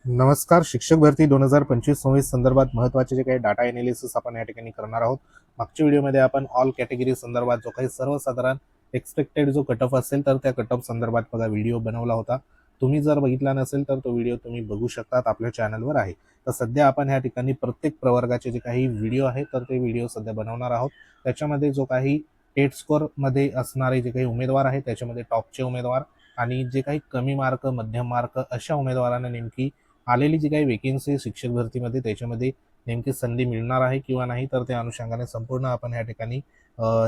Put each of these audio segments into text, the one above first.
नमस्कार. शिक्षक भरती 2025-26 संदर्भात महत्त्वाचे जे काही डाटा एनालिसिस आपण या ठिकाणी करणार आहोत. मागच्या व्हिडिओमध्ये आपण ऑल कॅटेगरी संदर्भात जो काही सर्वसाधारण एक्सपेक्टेड जो कट ऑफ असेल तर त्या कट ऑफ संदर्भात बघा व्हिडिओ बनवला होता. तुम्ही जर बघितला नसेल तर तो व्हिडिओ तुम्ही बघू शकतात, आपल्या चॅनलवर आहे. तर सध्या आपण ह्या ठिकाणी प्रत्येक प्रवर्गाचे जे काही व्हिडिओ आहे तर ते व्हिडिओ सध्या बनवणार आहोत. त्याच्यामध्ये जो काही टेट स्कोअरमध्ये असणारे जे काही उमेदवार आहेत त्याच्यामध्ये टॉपचे उमेदवार आणि जे काही कमी मार्क, मध्यम मार्क अशा उमेदवारांना नेमकी आलेली जी काही वेकेन्सी शिक्षक भरतीमध्ये त्याच्यामध्ये नेमकी संधी मिळणार आहे किंवा नाही, तर त्या अनुषंगाने संपूर्ण आपण या ठिकाणी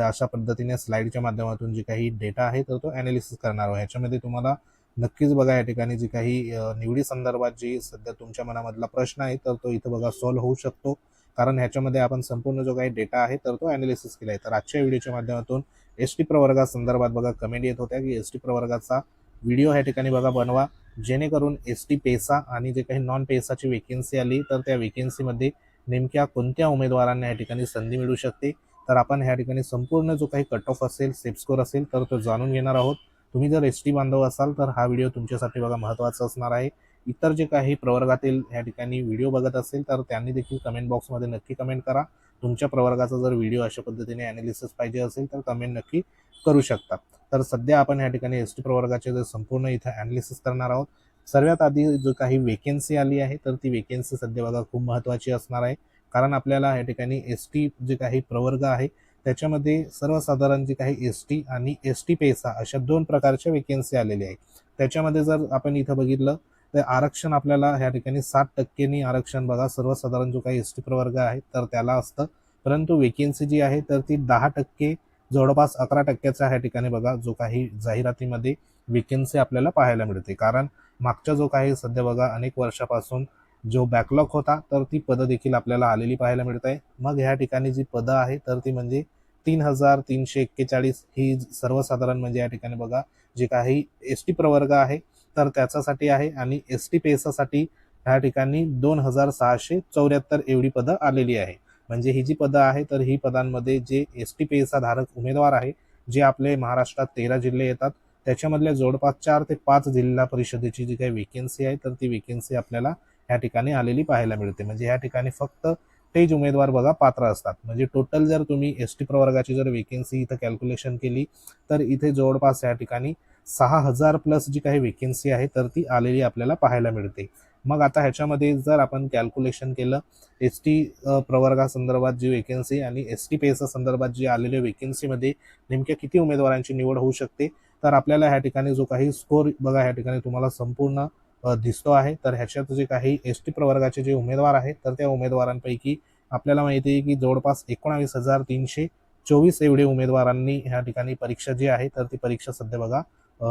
अशा पद्धतीने स्लाइडच्या माध्यमातून जे काही डेटा आहे तर तो ॲनालिसिस करणार आहोत. ह्याच्यामध्ये तुम्हाला नक्कीच बघा या ठिकाणी जी काही निवडी संदर्भात जी सध्या तुमच्या मनामधला प्रश्न आहे तर तो इथं बघा सॉल्व्ह होऊ शकतो, कारण ह्याच्यामध्ये आपण संपूर्ण जो काही डेटा आहे तर तो ॲनालिसिस केला आहे. तर आजच्या व्हिडिओच्या माध्यमातून एस टी प्रवर्गासंदर्भात बघा कमेंट येत होत्या की एस टी प्रवर्गाचा व्हिडिओ ह्या ठिकाणी बघा बनवा, जेणेकरून एस टी पेसा आणि जे काही नॉन पेसाची वेकेन्सी आली तर त्या वेकेन्सीमध्ये नेमक्या कोणत्या उमेदवारांना या ठिकाणी संधी मिळू शकते. तर आपण ह्या ठिकाणी संपूर्ण जो काही कट ऑफ असेल, सेफ स्कोर असेल तर तो जाणून घेणार आहोत. तुम्ही जर एस टी बांधव असाल तर हा व्हिडिओ तुमच्यासाठी बघा महत्त्वाचा असणार आहे. इतर जे काही प्रवर्गातील ह्या ठिकाणी व्हिडिओ बघत असेल तर त्यांनी देखील कमेंट बॉक्समध्ये नक्की कमेंट करा. तुमच्या प्रवर्गाचा जर व्हिडिओ अशा पद्धतीने ॲनालिसिस पाहिजे असेल तर कमेंट नक्की करू शकता. तर सध्या आपण या ठिकाणी एस टी प्रवर्गाचे जे संपूर्ण इथं ॲनालिसिस करणार आहोत. सर्वात आधी जो काही वेकेन्सी आली आहे तर ती वेकेन्सी सध्या बघा खूप महत्त्वाची असणार आहे, कारण आपल्याला या ठिकाणी एस टी जे काही प्रवर्ग आहे त्याच्यामध्ये सर्वसाधारण जे काही एस टी आणि एस टी पेसा अशा दोन प्रकारच्या वेकेन्सी आलेल्या आहे. त्याच्यामध्ये जर आपण इथं बघितलं तर आरक्षण आपल्याला ह्या ठिकाणी 7% आरक्षण बघा सर्वसाधारण जो काही एस टी प्रवर्ग आहे तर त्याला असतं, परंतु वेकेन्सी जी आहे तर ती 10%, जवळपास 11%चा ह्या ठिकाणी बघा जो काही जाहिरातीमध्ये वेकेन्सी आपल्याला पाहायला मिळते. कारण मागच्या जो काही सध्या बघा अनेक वर्षापासून जो बॅकलॉग होता तर ती पदं देखील आपल्याला आलेली पाहायला मिळत आहे. मग ह्या ठिकाणी जी पदं आहे तर ती म्हणजे 3,341 ही सर्वसाधारण म्हणजे या ठिकाणी बघा जे काही एस टी प्रवर्ग आहे तर त्याच्यासाठी आहे, आणि एस टी पेसासाठी ह्या ठिकाणी 2,674 एवढी पदं आलेली आहे. म्हणजे ही जी पदं आहे तर ही पदांमध्ये जे एस टी पेसा धारक उमेदवार आहे, जे आपले महाराष्ट्रात 13 जिल्हे येतात त्याच्यामधल्या जवळपास 4 ते 5 जिल्हा परिषदेची जी काही वेकेन्सी आहे तर ती वेकेन्सी आपल्याला ह्या ठिकाणी आलेली पाहायला मिळते. म्हणजे ह्या ठिकाणी फक्त तेच उमेदवार बघा पात्र असतात. म्हणजे टोटल जर तुम्ही एस टी प्रवर्गाची जर वेकेन्सी इथं कॅल्क्युलेशन केली तर इथे जवळपास या ठिकाणी 6,000 प्लस जी काही वेकेन्सी आहे तर ती आलेली आपल्याला पाहायला मिळते. मग आता ह्याच्यामध्ये जर आपण कॅल्क्युलेशन केलं एस टी प्रवर्गासंदर्भात जी वेकेन्सी आणि एस टी पेसा संदर्भात जी आलेल्या वेकेन्सीमध्ये नेमक्या किती उमेदवारांची निवड होऊ शकते, तर आपल्याला ह्या ठिकाणी जो काही स्कोर बघा ह्या ठिकाणी तुम्हाला संपूर्ण दिसतो आहे. तर ह्याच्यात जे काही एस टी प्रवर्गाचे जे उमेदवार आहेत तर त्या उमेदवारांपैकी आपल्याला माहिती आहे की जवळपास 19,324 एवढे उमेदवारांनी ह्या ठिकाणी परीक्षा जी आहे तर ती परीक्षा सध्या बघा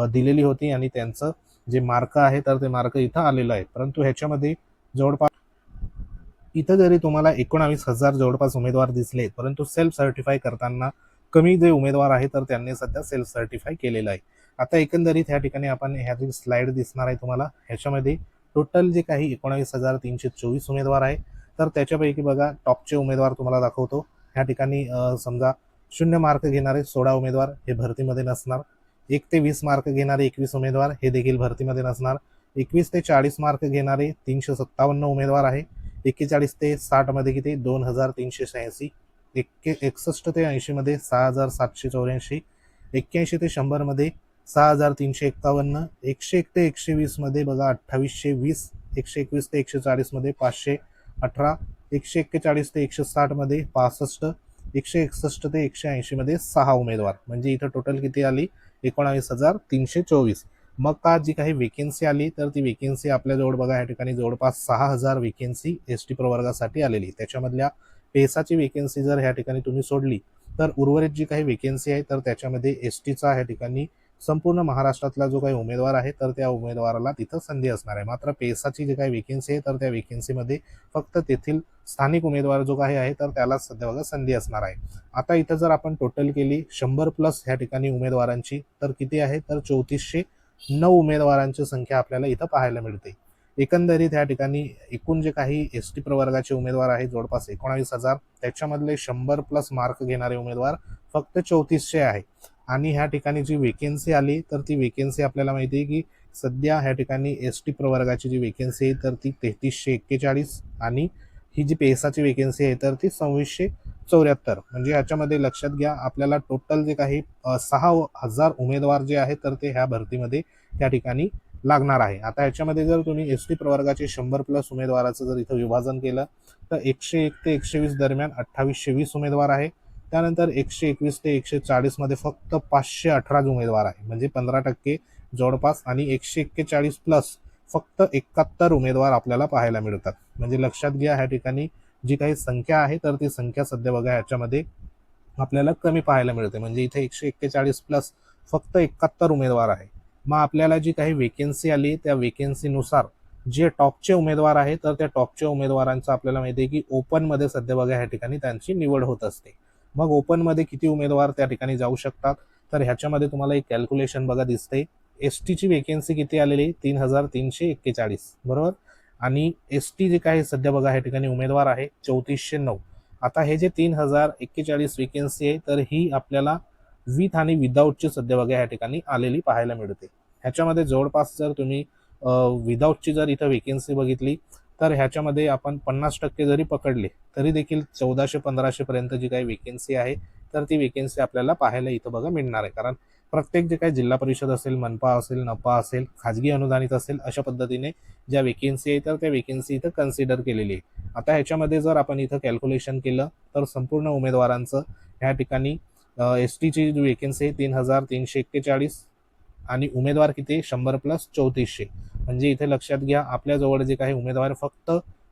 दिलेली होती, आणि त्यांचं जे मार्क आहे तर ते मार्क इथं आलेलं आहे. परंतु ह्याच्यामध्ये जवळपास इथं जरी तुम्हाला 19,000 जवळपास उमेदवार दिसले, परंतु सेल्फ सर्टिफाय करताना कमी जे उमेदवार आहे तर त्यांनी सध्या सेल्फ सर्टिफाय केलेलं आहे. आता एकंदरीत ह्या ठिकाणी आपण ह्याची स्लाइड दिसणार आहे तुम्हाला. ह्याच्यामध्ये टोटल जे काही 19,324 उमेदवार आहे तर त्याच्यापैकी बघा टॉपचे उमेदवार तुम्हाला दाखवतो. ह्या ठिकाणी समजा 0 मार्क घेणारे 16 उमेदवार हे भरतीमध्ये नसणार. 1 ते 20 मार्क घेणारे 21 उमेदवार हे देखील भरतीमध्ये नसणार. 21 ते 40 मार्क घेणारे 357 उमेदवार आहे. 41 ते 60 मध्ये किती 2,386, 61 ते 80 मध्ये 6,784, 81 ते 100 मध्ये 6,351, 101 ते 120 मध्ये बघा 2,820, 121 ते 140 मध्ये 518, 141 ते 160 मध्ये 65, 161 ते 180 मध्ये 6 उमेदवार. म्हणजे इथं टोटल किती आली 19,324. मग का जी काही वेकेन्सी आली तर ती वेकेन्सी आपल्याजवळ बघा या ठिकाणी जवळपास 6,000 वेकेन्सी एस टी प्रवर्गासाठी आलेली. त्याच्यामधल्या पेसाची वेकेन्सी जर ह्या ठिकाणी तुम्ही सोडली तर उर्वरित जी काही वेकेन्सी आहे तर त्याच्यामध्ये एस टीचा ह्या ठिकाणी संपूर्ण महाराष्ट्रातला जो काही उमेदवार आहे तर त्या उमेदवाराला तिथं संधी असणार आहे. मात्र पेसाची जी काही वेकेन्सी आहे तर त्या वेकेन्सीमध्ये फक्त तेथील स्थानिक उमेदवार जो काही आहे तर त्याला सध्या बघा संधी असणार आहे. आता इथं जर आपण टोटल केली 100 प्लस ह्या ठिकाणी उमेदवारांची तर किती आहे तर 3,409 उमेदवारांची संख्या आपल्याला इथं पाहायला मिळते. एकंदरीत ह्या ठिकाणी एकूण जे काही एस टी प्रवर्गाचे उमेदवार आहेत जवळपास 19,000, त्याच्यामधले 100 प्लस मार्क घेणारे उमेदवार फक्त 3,400 आहे. आणि ह्या ठिकाणी जी वेकेन्सी आली तर ती वेकेन्सी आपल्याला माहिती आहे की सध्या ह्या ठिकाणी एस.टी प्रवर्गाची जी वेकेन्सी आहे तर ती 3341 आणि ही जी पेसाची वेकेन्सी आहे तर ती 2674. म्हणजे याच्यामध्ये लक्षात घ्या आपल्याला टोटल जे काही 6,000 उमेदवार जे आहेत तर ते ह्या भरतीमध्ये त्या ठिकाणी लागणार आहे. आता याच्यामध्ये जर तुम्ही एस.टी प्रवर्गाचे 100+ उमेदवाराचं जर इथं विभाजन केलं तर 101 ते 120 दरम्यान 2820 उमेदवार आहे. त्यानंतर 121 ते 140 मध्ये फक्त 518 उमेदवार आहे, म्हणजे 15% जवळपास. आणि 141 प्लस फक्त 71 उमेदवार आपल्याला पाहायला मिळतात. म्हणजे लक्षात घ्या ह्या ठिकाणी जी काही संख्या आहे तर ती संख्या सध्या बघा ह्याच्यामध्ये आपल्याला कमी पाहायला मिळते. म्हणजे इथे 141 प्लस फक्त 71 उमेदवार आहे. मग आपल्याला जी काही वेकेन्सी आली त्या वेकेन्सीनुसार जे टॉपचे उमेदवार आहेत तर त्या टॉपच्या उमेदवारांचं आपल्याला माहिती आहे की ओपनमध्ये सध्या बघा ह्या ठिकाणी त्यांची निवड होत असते. मग ओपनमध्ये किती उमेदवार त्या ठिकाणी जाऊ शकतात तर ह्याच्यामध्ये तुम्हाला एक कॅल्क्युलेशन बघा दिसते. एस.टीची वेकेन्सी किती आलेली 3,341 बरोबर. आणि एस.टी जे काही सध्या बघा ह्या ठिकाणी उमेदवार आहे 3409. आता हे जे 3,041 वेकेन्सी आहे तर ही आपल्याला विथ आणि विदाऊटची सध्या बघा ह्या ठिकाणी आलेली पाहायला मिळते. ह्याच्यामध्ये जवळपास जर तुम्ही विदाऊटची जर इथं वेकेन्सी बघितली तर ह्याच्यामध्ये आपण 50% जरी पकडले तरी देखील 1400-1500 पर्यंत जी काही वेकेन्सी आहे तर ती वेकेन्सी आपल्याला पाहायला इथं बघा मिळणार आहे. कारण प्रत्येक जे काही जिल्हा परिषद असेल, मनपा असेल, नपा असेल, खाजगी अनुदानित असेल, अशा पद्धतीने ज्या वेकेन्सी आहे तर त्या वेकेन्सी इथं कन्सिडर केलेली आहे. आता ह्याच्यामध्ये जर आपण इथं कॅल्क्युलेशन केलं तर संपूर्ण उमेदवारांचं ह्या ठिकाणी एस.टीची जी वेकेन्सी आहे 3,341 आणि उमेदवार किती 100+3400. म्हणजे इथे लक्षात घ्या आपल्याजवळ जे काही उमेदवार फक्त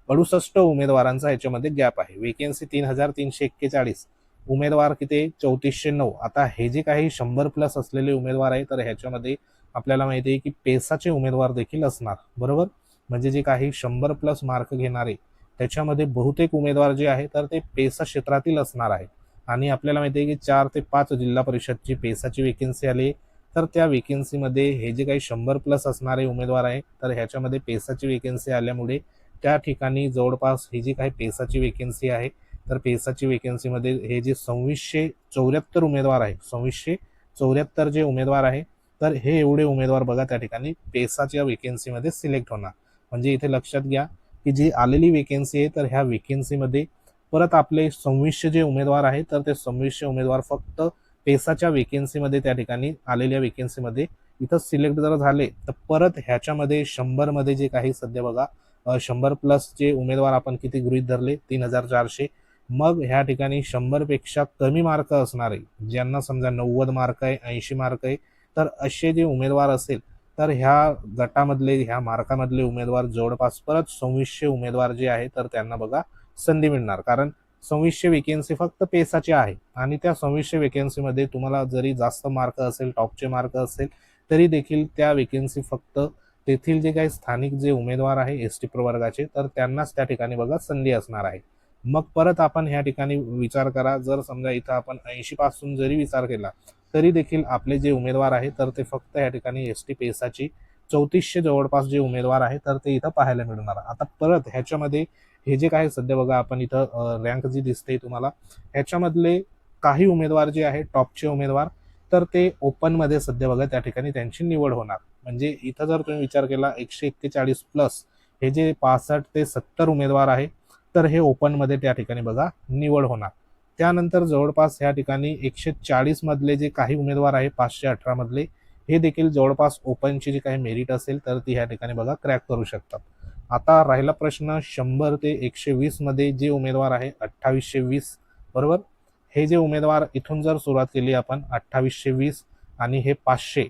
68 उमेदवारांचा ह्याच्यामध्ये गॅप आहे. वेकेन्सी 3,341, उमेदवार किती 3409. आता हे जे काही 100+ असलेले उमेदवार आहे तर ह्याच्यामध्ये आपल्याला माहिती आहे की पेसाचे उमेदवार देखील असणार बरोबर. म्हणजे जे काही 100+ मार्क घेणारे त्याच्यामध्ये बहुतेक उमेदवार जे आहे तर ते पेसा क्षेत्रातील असणार आहे. आणि आपल्याला माहिती आहे की 4 ते 5 जिल्हा परिषदची पेसाची वेकेन्सी आली तर त्या वेकेन्सीमध्ये हे जे काही 100+ असणारे उमेदवार आहे तर ह्याच्यामध्ये पेसाची वेकेन्सी आल्यामुळे त्या ठिकाणी जवळपास ही जी काही पेसाची वेकेन्सी आहे तर पेसाची वेकेन्सीमध्ये हे जे 2674 उमेदवार आहे, 2674 जे उमेदवार आहे तर हे एवढे उमेदवार बघा त्या ठिकाणी पेसाच्या वेकेन्सीमध्ये सिलेक्ट होणार. म्हणजे इथे लक्षात घ्या की जी आलेली वेकेन्सी आहे तर ह्या वेकेन्सीमध्ये परत आपले 2600 जे उमेदवार आहेत तर ते 2600 उमेदवार फक्त पेसाच्या वेकेन्सीमध्ये त्या ठिकाणी आलेल्या वेकेन्सीमध्ये इथं सिलेक्ट जर झाले तर परत ह्याच्यामध्ये 100 मध्ये जे काही सध्या बघा 100+ जे उमेदवार आपण किती गृहीत धरले 3,400. मग ह्या ठिकाणी 100पेक्षा कमी मार्क असणारे ज्यांना समजा 90 मार्क आहे, 80 मार्क आहे तर असे जे उमेदवार असेल तर ह्या गटामधले ह्या मार्कामधले उमेदवार जवळपास परत 2600 उमेदवार जे आहे तर त्यांना बघा संधी मिळणार. कारण 2600 वेकेन्सी फक्त पेसाची आहे आणि त्या 2600 वेकेन्सीमध्ये तुम्हाला जरी जास्त मार्क असेल, टॉपचे मार्क असेल तरी देखील त्या वेकेन्सी फक्त तेथील जे काही स्थानिक जे उमेदवार आहे एस.टी प्रवर्गाचे तर त्यांनाच त्या ठिकाणी बघा संधी असणार आहे. मग परत आपण ह्या ठिकाणी विचार करा जर समजा इथं आपण 80 पासून जरी विचार केला तरी देखील आपले जे उमेदवार आहे तर ते फक्त या ठिकाणी एस.टी पेसाची 3400 जवळपास जे उमेदवार आहे तर ते इथं पाहायला मिळणार. आता परत ह्याच्यामध्ये हे जे काही सध्या बघा आपण इथं रँक जी दिसते तुम्हाला ह्याच्यामधले काही उमेदवार जे आहे टॉपचे उमेदवार तर ते ओपनमध्ये सध्या बघा त्या ठिकाणी त्यांची निवड होणार. म्हणजे इथं जर तुम्ही विचार केला 141 प्लस हे जे 65 ते 70 उमेदवार आहे तर हे ओपनमध्ये त्या ठिकाणी बघा निवड होणार. त्यानंतर जवळपास ह्या ठिकाणी 140 मधले जे काही उमेदवार आहे 518 मधले हे देखील जवळपास ओपनची जी काही मेरिट असेल तर ती ह्या ठिकाणी बघा क्रॅक करू शकतात. आता राहिला प्रश्न 100 ते 120 मध्ये जे उमेदवार आहे 2820 बरोबर. हे जे उमेदवार इथून जर सुरुवात केली आपण 2820 आणि हे 500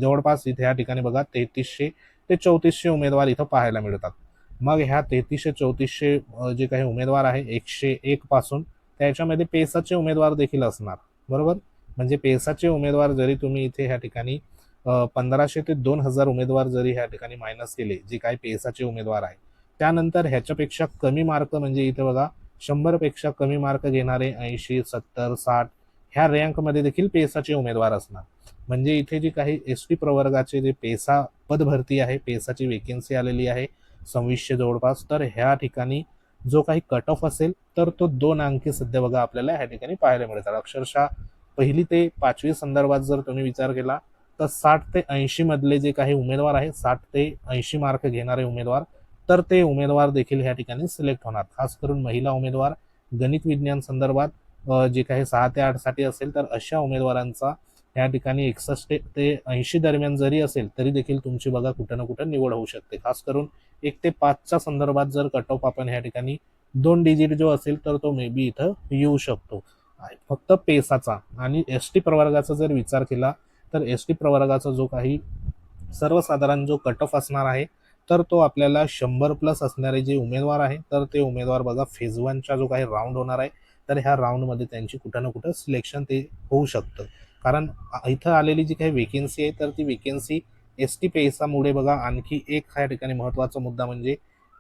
जवळपास इथे या ठिकाणी बघा 3300 ते 3400 उमेदवार इथं पाहायला मिळतात. मग ह्या 3300-3400 जे काही उमेदवार आहे 101 पासून त्याच्यामध्ये पेसाचे उमेदवार देखील असणार बरोबर. म्हणजे पेसाचे उमेदवार जरी तुम्ही इथे ह्या ठिकाणी 1500 ते 2000 उमेदवार जरी ह्या ठिकाणी मायनस केले जे काही पेसाचे उमेदवार आहे त्यानंतर ह्याच्यापेक्षा कमी मार्क म्हणजे इथे बघा 100पेक्षा कमी मार्क घेणारे 80, 70, 60 ह्या रँकमध्ये देखील पेसाचे उमेदवार असणार. म्हणजे इथे जी काही एस.टी प्रवर्गाचे जे पेसा पदभरती आहे पेसाची वेकेन्सी आलेली आहे 2600 जवळपास तर ह्या ठिकाणी जो काही कट ऑफ असेल तर तो 2 अंकी सध्या बघा आपल्याला ह्या ठिकाणी पाहायला मिळतात. अक्षरशः 1ली ते 5वी संदर्भात जर तुम्ही विचार केला तर 60 ते 80 मधले जे काही उमेदवार आहे, 60 ते 80 मार्क घेणारे उमेदवार, तर ते उमेदवार देखील ह्या ठिकाणी सिलेक्ट होणार. खास करून महिला उमेदवार गणित विज्ञान संदर्भात जे काही 6 ते 8 साठी असेल, तर अशा उमेदवारांचा या ठिकाणी 61 ते 80 दरम्यान जरी असेल तरी देखील तुमची बघा कुठं ना कुठं निवड होऊ शकते. खास करून 1 ते 5च्या संदर्भात जर कट ऑफ आपण या ठिकाणी 2 डिजिट जो असेल तर तो मे बी इथं येऊ शकतो. फक्त पेसाचा आणि एस टी प्रवर्गाचा जर विचार केला तर एस टी प्रवर्गाचा जो काही सर्वसाधारण जो कट ऑफ असणार आहे, तर तो आपल्याला 100 प्लस असणारे जे उमेदवार आहे, तर ते उमेदवार बघा फेज 1चा जो काही राऊंड होणार आहे, तर ह्या राऊंडमध्ये त्यांची कुठं ना कुठं सिलेक्शन ते होऊ शकतं. कारण इथं आलेली जी काही वेकेन्सी आहे, तर ती वेकेन्सी एस टी पेसामुळे बघा आणखी एक या ठिकाणी महत्त्वाचा मुद्दा म्हणजे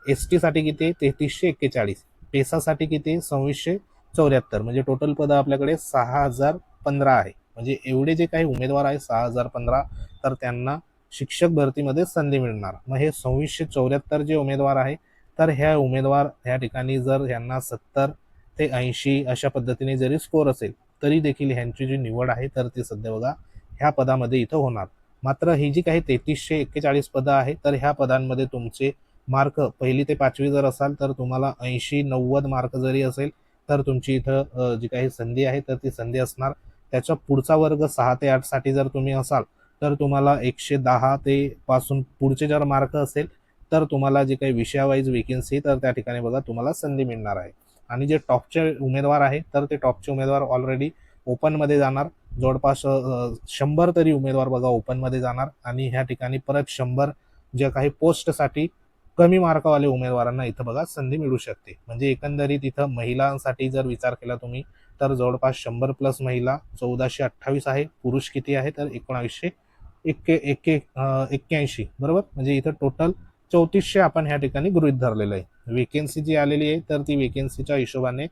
एस टीसाठी किती आहे 3341, पेसासाठी किती आहे 2674, म्हणजे टोटल पदं आपल्याकडे 6015 आहे. म्हणजे एवढे जे काही उमेदवार आहे 6015, तर त्यांना शिक्षक भरतीमध्ये संधी मिळणार. मग हे 2674 जे उमेदवार आहे, तर ह्या उमेदवार ह्या ठिकाणी जर यांना 70 ते 80 अशा पद्धतीने जरी स्कोर असेल तरी देखील ह्यांची जी निवड आहे तर ती सध्या बघा ह्या पदामध्ये इथं होणार. मात्र ही जी काही 3341 पदं आहे, तर ह्या पदांमध्ये तुमचे मार्क 1ली ते 5वी जर असाल तर तुम्हाला 80-90 मार्क जरी असेल तर तुमची इथं जी काही संधी आहे तर ती संधी असणार. त्याच्या पुढचा वर्ग 6 ते 8 साठी जर तुम्ही असाल तर तुम्हाला 110 ते पासून पुढचे जर मार्क असेल तर तुम्हाला जे काही विषयावाईज वेकेन्सी तर त्या ठिकाणी बघा तुम्हाला संधी मिळणार आहे. आणि जे टॉपचे उमेदवार आहे तर ते टॉपचे उमेदवार ऑलरेडी ओपनमध्ये जाणार. जवळपास 100 तरी उमेदवार बघा ओपनमध्ये जाणार आणि ह्या ठिकाणी परत 100 ज्या काही पोस्टसाठी कमी मार्कवाले उमेदवारांना इथं बघा संधी मिळू शकते. म्हणजे एकंदरीत इथं महिलांसाठी जर विचार केला तुम्ही तर जवळपास 100 प्लस महिला 1428 आहे. पुरुष किती आहे तर 1981 बरोबर. म्हणजे इथं टोटल 3400 आपण ह्या ठिकाणी गृहीत धरलेलं आहे. वेकेन्सी जी आलेली आहे तर ती वेकेन्सीच्या हिशोबाने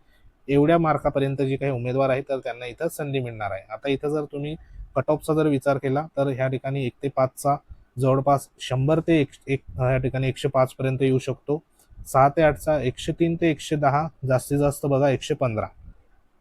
एवढ्या मार्कापर्यंत जे काही उमेदवार आहे तर त्यांना इथं संधी मिळणार आहे. आता इथं जर तुम्ही कट ऑफचा जर विचार केला तर ह्या ठिकाणी 1 ते 5चा जवळपास 100 ते ह्या ठिकाणी 105 पर्यंत येऊ शकतो. 6 ते 8चा 103 ते 110, जास्तीत जास्त बघा 115.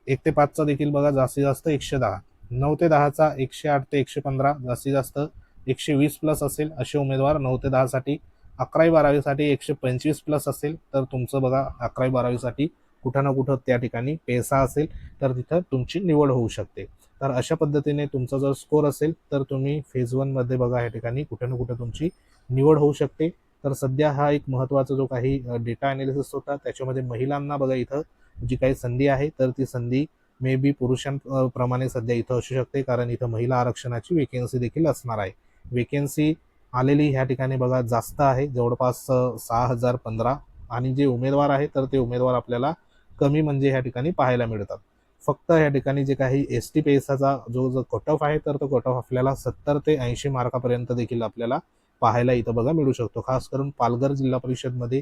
1 ते 5चा देखील बघा जास्तीत जास्त 110. 9 ते 10चा 108 ते 115, जास्तीत जास्त 120 प्लस असेल असे उमेदवार 9 ते 10 साठी. 11वी-12वी साठी 125 प्लस असेल तर तुमचं बघा 11वी-12वी साठी कुठं ना कुठं त्या ठिकाणी पैसा असेल तर तिथं तुमची निवड होऊ शकते. तर अशा पद्धतीने तुमचा जर स्कोर असेल तर तुम्ही फेज 1 मध्ये बघा या ठिकाणी कुठं ना कुठं तुमची निवड होऊ शकते. तर सध्या हा एक महत्त्वाचा जो काही डेटा अनालिसिस होता त्याच्यामध्ये महिलांना बघा इथं जी काही संधी आहे तर ती संधी मे बी पुरुषांप्रमाणे सध्या इथं असू शकते, कारण इथं महिला आरक्षणाची वेकेन्सी देखील असणार आहे. वेकेन्सी आलेली ह्या ठिकाणी बघा जास्त आहे, जवळपास 6015, आणि जे उमेदवार आहे तर ते उमेदवार आपल्याला कमी म्हणजे ह्या ठिकाणी पाहायला मिळतात. फक्त ह्या ठिकाणी जे काही एस टी पेसाचा जो कट ऑफ आहे तर तो कट ऑफ आपल्याला 70 ते 80 मार्कापर्यंत देखील आपल्याला पाहायला इथं बघा मिळू शकतो. खास करून पालघर जिल्हा परिषदमध्ये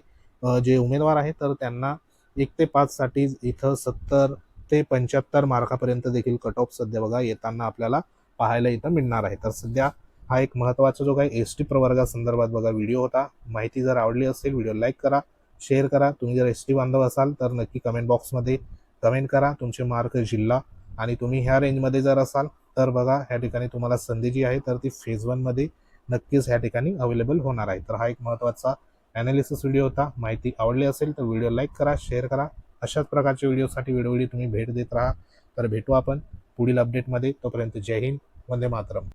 जे उमेदवार आहे तर त्यांना 1 ते 5 साठी इथं 70 ते 75 मार्कापर्यंत देखील कट ऑफ सध्या बघा येताना आपल्याला पाहायला इथं मिळणार आहे. तर सध्या हा एक महत्त्वाचा जो काही एस टी प्रवर्गासंदर्भात बघा व्हिडिओ होता. माहिती जर आवडली असेल व्हिडिओ लाईक करा, शेअर करा. तुम्ही जर एस टी बांधव असाल तर नक्की कमेंट बॉक्समध्ये कमेंट करा तुमचे मार्क, जिल्हा, आणि तुम्ही ह्या रेंजमध्ये जर असाल तर बघा ह्या ठिकाणी तुम्हाला संधी जी आहे तर ती फेज 1 मध्ये नक्कीच ह्या ठिकाणी अवेलेबल होणार आहे. तर हा एक महत्त्वाचा ॲनालिसिस व्हिडिओ होता. माहिती आवडली असेल तर व्हिडिओ लाईक करा, शेअर करा. अशाच प्रकारच्या व्हिडिओसाठी वेळोवेळी तुम्ही भेट देत राहा. तर भेटू आपण पुढील अपडेटमध्ये. तोपर्यंत जय हिंद, वंदे मातरम.